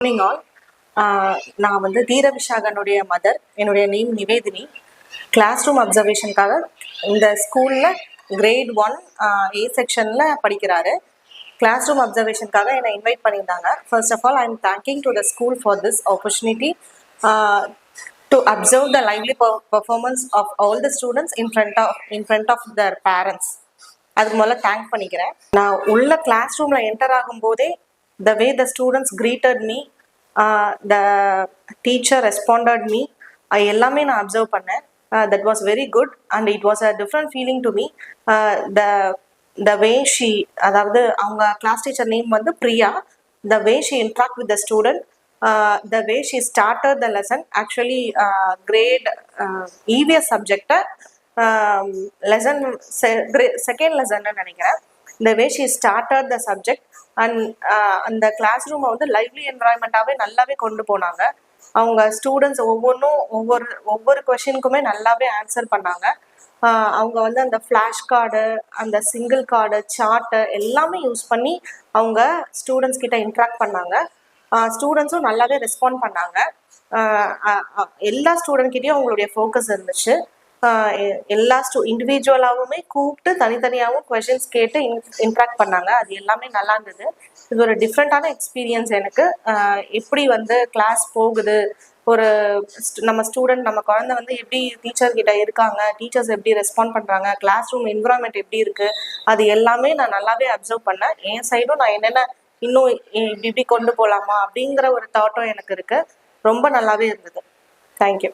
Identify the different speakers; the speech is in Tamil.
Speaker 1: Morning all. நான் வந்து தீர விஷாகனுடைய மதர். என்னுடைய நேம் நிவேதினி. கிளாஸ் ரூம் அப்சர்வேஷனுக்காக இந்த ஸ்கூலில் கிரேட் 1 A செக்ஷனில் படிக்கிறாரு. கிளாஸ் ரூம் அப்சர்வேஷனுக்காக என்னை இன்வைட் பண்ணியிருந்தாங்க. First of all I am thanking to the school for this opportunity to observe the lively performance of all the students in front of their parents. அதுக்கு முதல்ல தேங்க் பண்ணிக்கிறேன். நான் உள்ள கிளாஸ் ரூமில் என்டர் ஆகும்போதே the way the students greeted me, the teacher responded me, எல்லாமே நான் அப்சர்வ் பண்ணேன். That was very good and it was a different feeling to me. The way she, அதாவது அவங்க கிளாஸ் டீச்சர் நேம் வந்து Priya. The way she interact with the student, the way she started the lesson, actually grade EVS subject lesson second lesson நினைக்கிறேன். The way she started the subject and அந்த கிளாஸ் ரூமை வந்து லைவ்லி என்வரான்மெண்ட்டாகவே நல்லாவே கொண்டு போனாங்க. அவங்க ஸ்டூடெண்ட்ஸ் ஒவ்வொரு கொஷினுக்குமே நல்லாவே ஆன்சர் பண்ணாங்க. அவங்க வந்து அந்த ஃப்ளாஷ் கார்டு, அந்த சிங்கிள் கார்டு, சார்ட்டு எல்லாமே யூஸ் பண்ணி அவங்க ஸ்டூடெண்ட்ஸ் கிட்ட இன்ட்ராக்ட் பண்ணாங்க. ஸ்டூடெண்ட்ஸும் நல்லாவே ரெஸ்பாண்ட் பண்ணாங்க. எல்லா ஸ்டூடெண்ட் கிட்டேயும் அவங்களுடைய ஃபோக்கஸ் இருந்துச்சு. எல்லா இண்டிவிஜுவலாகவுமே கூப்பிட்டு தனித்தனியாகவும் கொஷின்ஸ் கேட்டு இன்ட்ராக்ட் பண்ணாங்க. அது எல்லாமே நல்லா இருந்தது. இது ஒரு டிஃப்ரெண்ட்டான எக்ஸ்பீரியன்ஸ் எனக்கு. எப்படி வந்து கிளாஸ் போகுது, ஒரு நம்ம ஸ்டூடெண்ட், நம்ம குழந்தை வந்து எப்படி டீச்சர்கிட்ட இருக்காங்க, டீச்சர்ஸ் எப்படி ரெஸ்பாண்ட் பண்ணுறாங்க, கிளாஸ் ரூம் என்விரான்மெண்ட் எப்படி இருக்குது, அது எல்லாமே நான் நல்லாவே அப்சர்வ் பண்ணேன். என் சைடும் நான் என்னென்ன இன்னும் இப்படி கொண்டு போகலாமா அப்படிங்கிற ஒரு தாட்டும் எனக்கு இருக்குது. ரொம்ப நல்லாவே இருந்தது. தேங்க்யூ.